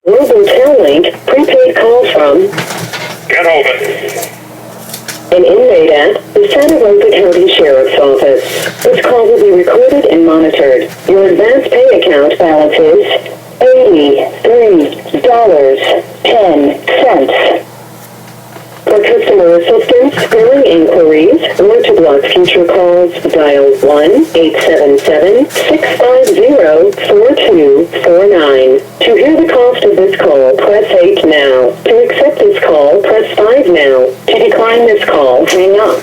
Global Link prepaid call from Kent Hovind. an inmate at the Santa Rosa County Sheriff's Office. This call will be recorded and monitored. Your advance pay account balance is $83.10. For customer assistance, billing inquiries, or to block future calls, dial 1-877-650-4249. To hear the cost of this call, press 8 now. To accept this call, press 5 now. To decline this call, hang up.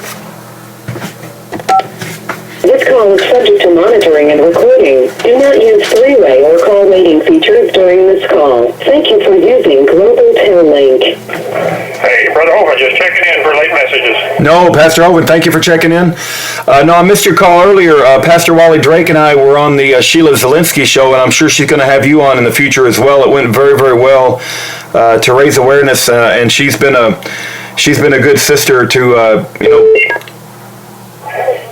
This call is subject to monitoring and recording. Do not use three-way or call waiting features during this call. Thank you for using Global Link. Hey, Brother Hovind, just checking in for late messages. No, Pastor Hovind, thank you for checking in. No, I missed your call earlier. Pastor Wally Drake and I were on the Sheila Zelinsky show, and I'm sure she's going to have you on in the future as well. It went very, very well to raise awareness, and she's been a good sister to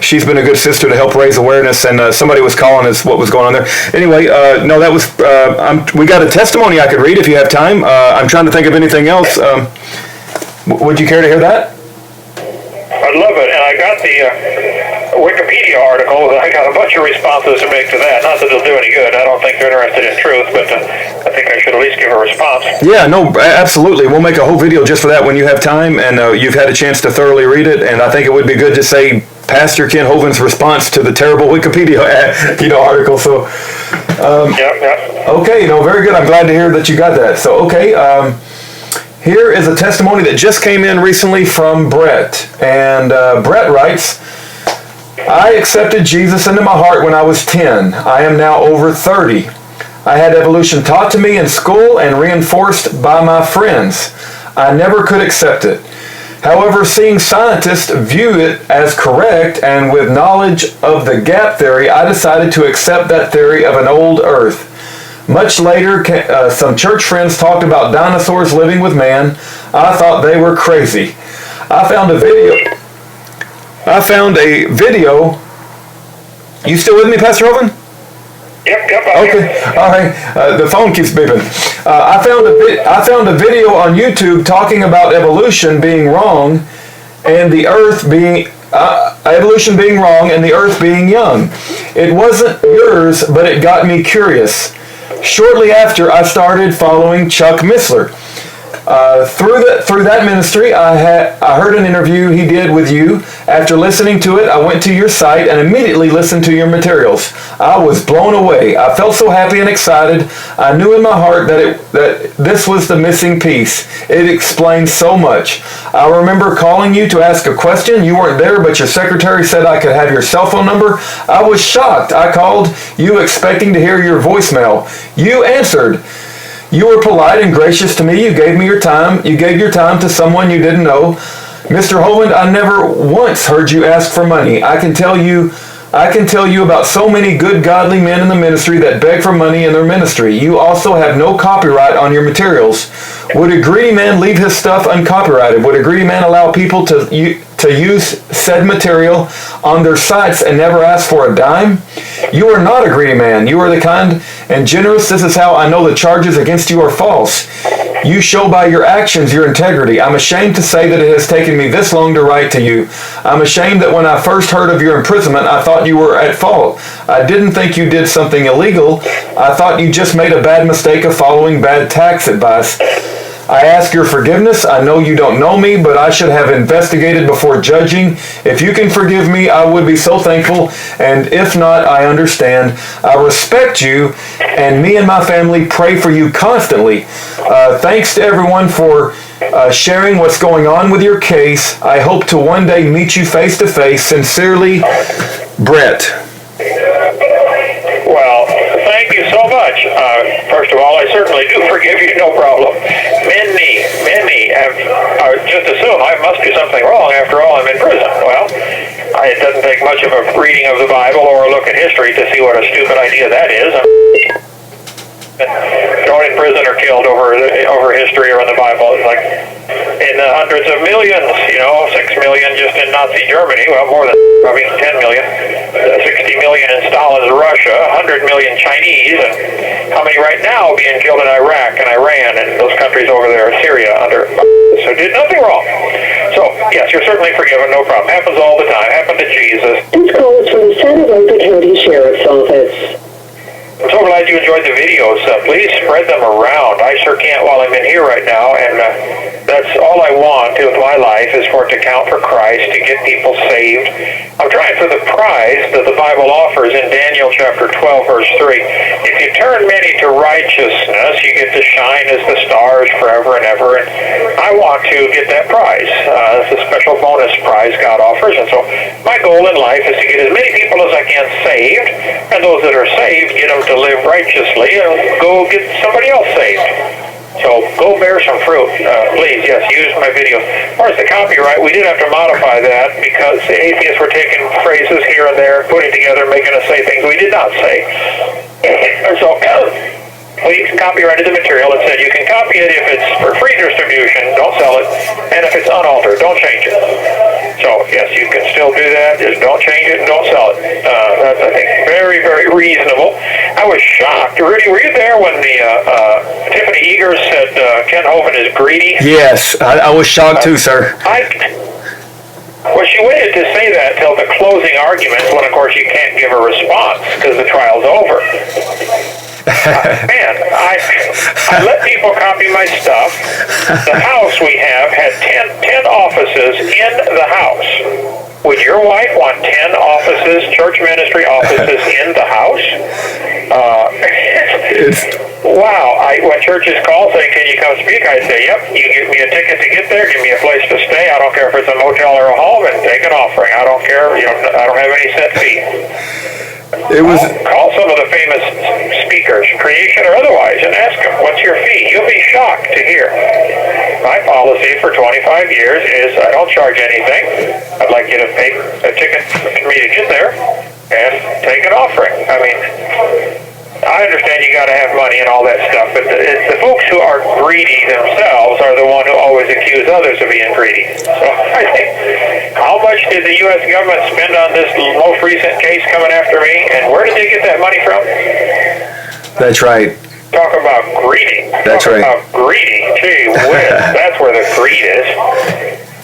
She's been a good sister to help raise awareness, and somebody was calling us what was going on there. Anyway, no, that was, we got a testimony I could read if you have time. I'm trying to think of anything else. Would you care to hear that? I'd love it, and I got the Wikipedia article. I got a bunch of responses to make to that. Not that it'll do any good. I don't think they're interested in truth, but I think I should at least give a response. Yeah, no, absolutely. We'll make a whole video just for that when you have time, and you've had a chance to thoroughly read it, and I think it would be good to say Pastor Kent Hovind's response to the terrible Wikipedia article. So, okay, very good. I'm glad to hear that you got that. So, okay, here is a testimony that just came in recently from Bret. And Bret writes, I accepted Jesus into my heart when I was 10. I am now over 30. I had evolution taught to me in school and reinforced by my friends. I never could accept it. However, seeing scientists view it as correct and with knowledge of the gap theory, I decided to accept that theory of an old Earth. Much later, some church friends talked about dinosaurs living with man. I thought they were crazy. I found a video. You still with me, Pastor Hovind? Yep. Okay, all right. The phone keeps beeping. I found a video on YouTube talking about evolution being wrong, and the Earth being evolution being wrong, and the Earth being young. It wasn't yours, but it got me curious. Shortly after, I started following Chuck Missler. Through that ministry, I heard an interview he did with you. After listening to it, I went to your site and immediately listened to your materials. I was blown away. I felt so happy and excited. I knew in my heart that this was the missing piece. It explained so much. I remember calling you to ask a question. You weren't there, but your secretary said I could have your cell phone number. I was shocked. I called you expecting to hear your voicemail. You answered. You were polite and gracious to me. You gave me your time. You gave your time to someone you didn't know. Mr. Hovind, I never once heard you ask for money. I can tell you about so many good godly men in the ministry that beg for money in their ministry. You also have no copyright on your materials. Would a greedy man leave his stuff uncopyrighted? Would a greedy man allow people to use said material on their sites and never ask for a dime? You are not a greedy man. You are the kind and generous. This is how I know the charges against you are false. You show by your actions your integrity. I'm ashamed to say that it has taken me this long to write to you. I'm ashamed that when I first heard of your imprisonment, I thought you were at fault. I didn't think you did something illegal. I thought you just made a bad mistake of following bad tax advice. I ask your forgiveness. I know you don't know me, but I should have investigated before judging. If you can forgive me, I would be so thankful, and if not, I understand. I respect you, and me and my family pray for you constantly. Thanks to everyone for sharing what's going on with your case. I hope to one day meet you face to face. Sincerely, Bret. Well, thank you so much. First of all, I certainly do forgive you, no problem. Many have just assume I must do something wrong. After all, I'm in prison. Well, it doesn't take much of a reading of the Bible or a look at history to see what a stupid idea that is. Thrown in prison or killed over history or in the Bible. It's like in the hundreds of millions, 6 million just in Nazi Germany. Well, more than probably 10 million, 60 million in Stalin's Russia, 100 million Chinese, and how many right now being killed in Iraq and Iran and those countries over there, Syria, under, so did nothing wrong. So, yes, you're certainly forgiven, no problem. Happens all the time. Happened to Jesus. This call is from the San Jose County Sheriff's Office. I'm so glad you enjoyed the videos. Please spread them around. I sure can't while I'm in here right now, and that's all I want with my life is for it to count for Christ, to get people saved. I'm trying for the prize that the Bible offers in Daniel chapter 12, verse 3. If you turn many to righteousness, you get to shine as the stars forever and ever, and I want to get that prize. It's a special bonus prize God offers, and so my goal in life is to get as many people as I can saved, and those that are saved, get them to live righteously and go get somebody else saved. So go bear some fruit. Please, yes, use my video. As far as the copyright, we did have to modify that because the atheists were taking phrases here and there, putting together, making us say things we did not say. And so we copyrighted the material and said you can copy it if it's for free distribution, don't sell it, and if it's unaltered, don't change it. So, yes, you can still do that, just don't change it and don't sell it. That's, I think, very, very reasonable. I was shocked. Rudy, were you there when the Tiffany Eager said Kent Hovind is greedy? Yes, I was shocked too, sir. Well, she waited to say that till the closing arguments when, of course, you can't give a response because the trial's over. Man, I let people copy my stuff. The house we have had 10 offices in the house. Would your wife want 10 offices, church ministry offices in the house? Wow. When churches call saying, can you come speak? I say, yep, you give me a ticket to get there, give me a place to stay. I don't care if it's a motel or a home, and take an offering. I don't care. I don't have any set fee. Call some of the famous speakers, creation or otherwise, and ask them, what's your fee? You'll be shocked to hear. My policy for 25 years is I don't charge anything. I'd like you to pay a ticket for me to get there and take an offering. I mean, I understand you got to have money and all that stuff, but it's the folks who are greedy themselves are the one who always accuse others of being greedy. So I think, how much did the U.S. government spend on this most recent case coming after me, and where did they get that money from? That's right. Talk about greedy. That's right. Talk about greedy. Gee whiz, that's where the greed is.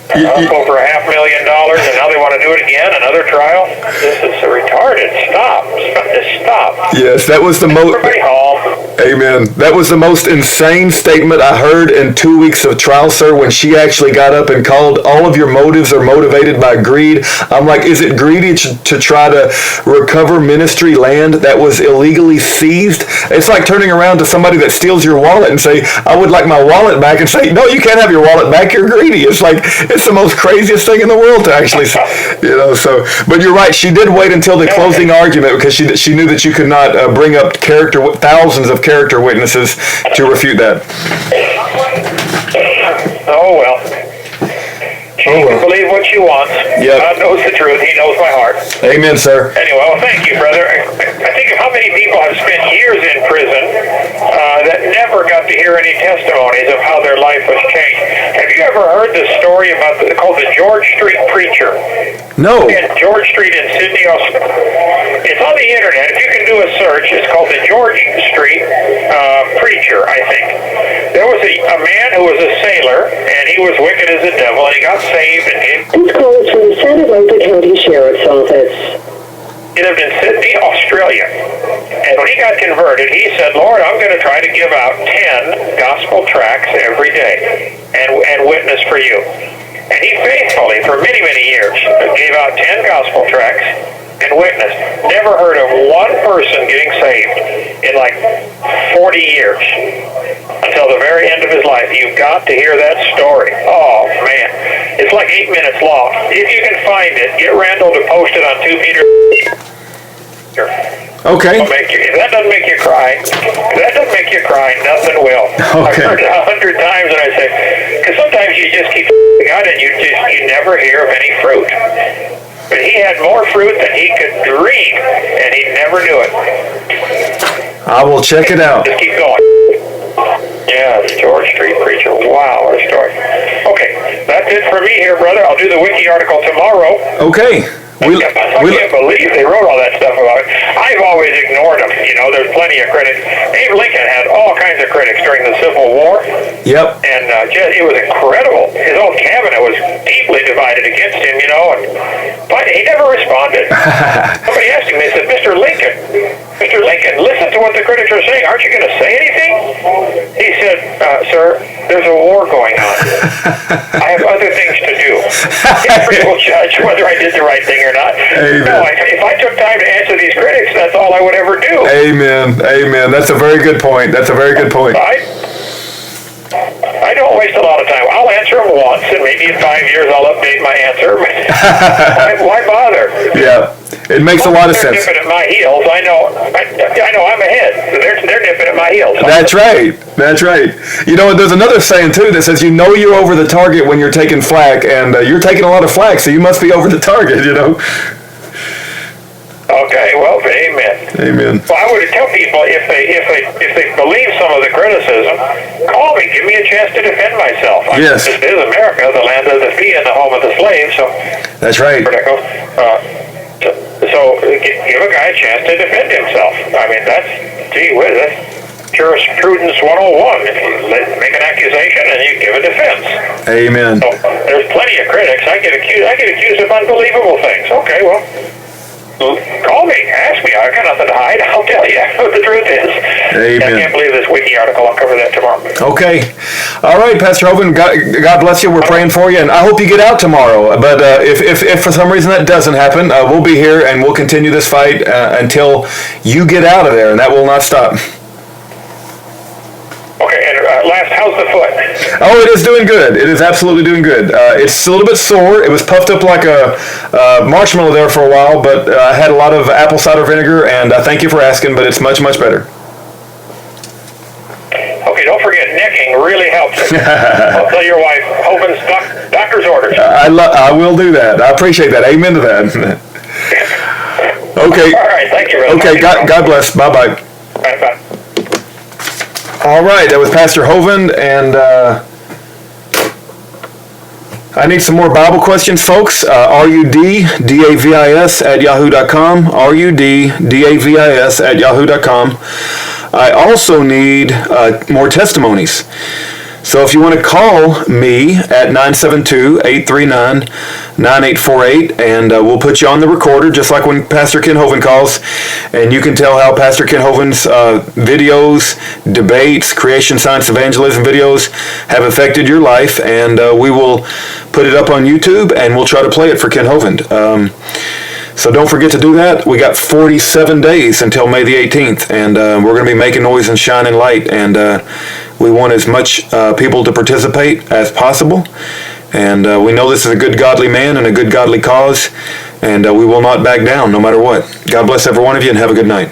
Up over $500,000, and now they want to do it again, another trial. This is retarded. Stop. Just stop. Yes, that was the most. Everybody home. Amen. That was the most insane statement I heard in 2 weeks of trial, sir, when she actually got up and called all of your motives are motivated by greed. I'm like, is it greedy to try to recover ministry land that was illegally seized? It's like turning around to somebody that steals your wallet and say, I would like my wallet back, and say, no, you can't have your wallet back, you're greedy. It's like, it's the most craziest thing in the world to actually, so, but you're right, she did wait until the closing argument because she knew that you could not bring up thousands of character witnesses to refute that. Oh, well. She can believe what she wants. Yep. God knows the truth. He knows my heart. Amen, sir. Anyway, well, thank you, brother. I think of how many people have spent years in prison that never got to hear any testimonies of how their life was changed. Have you ever heard the story about called the George Street Preacher? No. In George Street in Sydney, Australia. It's on the internet. If you can do a search, it's called the George Street Preacher, I think. There was a man who was a sailor, and he was wicked as the devil, and he got saved and gave... This call is from the San Jose County Sheriff's Office. He lived in Sydney, Australia. And when he got converted, he said, Lord, I'm going to try to give out 10 gospel tracts every day and witness for you. And he faithfully, for many, many years, gave out 10 gospel tracts and witnessed. Never heard of one person getting saved in like 40 years until the very end of his life. You've got to hear that story. Oh, man. It's like 8 minutes long. If you can find it, get Randall to post it on 2 Peter. Okay. If that doesn't make you cry, nothing will. Okay. I've heard it 100 times, and I say, because sometimes you just keep God, and you never hear of any fruit. But he had more fruit than he could dream, and he never knew it. I will check it out. Just keep going. Yeah, the George Street Preacher. Wow, what a story. Okay, that's it for me here, brother. I'll do the wiki article tomorrow. Okay. I can't believe they wrote all that stuff about it. I've always ignored them. You know, there's plenty of critics. Abe Lincoln had all kinds of critics during the Civil War. Yep. And it was incredible. His own cabinet was deeply divided against him, you know, but he never responded. Somebody asked him, they said, Mr. Lincoln, listen to what the critics are saying. Aren't you going to say anything? He said, sir, there's a war going on. I have other things to do. History will judge whether I did the right thing or not. Amen. No, if I took time to answer these critics, that's all I would ever do. Amen. Amen. That's a very good point. I don't waste a lot of time. I'll answer them once, and maybe in 5 years I'll update my answer. Why bother? Yeah, it makes a lot of sense. They're nipping at my heels. I know I'm ahead. So they're nipping at my heels. That's right. You know, there's another saying, too, that says, you know you're over the target when you're taking flack, and you're taking a lot of flack, so you must be over the target, you know? Okay, well, amen. Well, I would tell people if they believe some of the criticism, call me, give me a chance to defend myself. Yes. This is America, the land of the free and the home of the slave. So that's right. So give a guy a chance to defend himself. I mean, that's jurisprudence 101. If you make an accusation and you give a defense. Amen. So there's plenty of critics. I get accused of unbelievable things. Okay, well. Call me, ask me. I've got nothing to hide. I'll tell you what the truth is. Amen. I can't believe this wiki article. I'll cover that tomorrow. Okay. All right, Pastor Hovind, God bless you. We're praying for you, and I hope you get out tomorrow. But if for some reason that doesn't happen, we'll be here, and we'll continue this fight until you get out of there, and that will not stop. Okay, and last, how's the foot? Oh, it is doing good. It is absolutely doing good. It's a little bit sore. It was puffed up like a marshmallow there for a while, but I had a lot of apple cider vinegar, and thank you for asking, but it's much, much better. Okay, don't forget, necking really helps. I'll tell your wife, Hovind's doctor's orders. I will do that. I appreciate that. Amen to that. Okay. All right, thank you, brother. Okay, God bless. Bye-bye. All right, bye. All right, that was Pastor Hovind, and I need some more Bible questions, folks. ruddavis@yahoo.com, ruddavis@yahoo.com. I also need more testimonies. So if you want to call me at 972-839-9848, and we'll put you on the recorder, just like when Pastor Kent Hovind calls, and you can tell how Pastor Kent Hovind's videos, debates, creation science evangelism videos have affected your life, and we will put it up on YouTube, and we'll try to play it for Kent Hovind. So don't forget to do that. We got 47 days until May the 18th, and we're going to be making noise and shining light, and we want as much people to participate as possible. And we know this is a good godly man and a good godly cause, and we will not back down no matter what. God bless every one of you, and have a good night.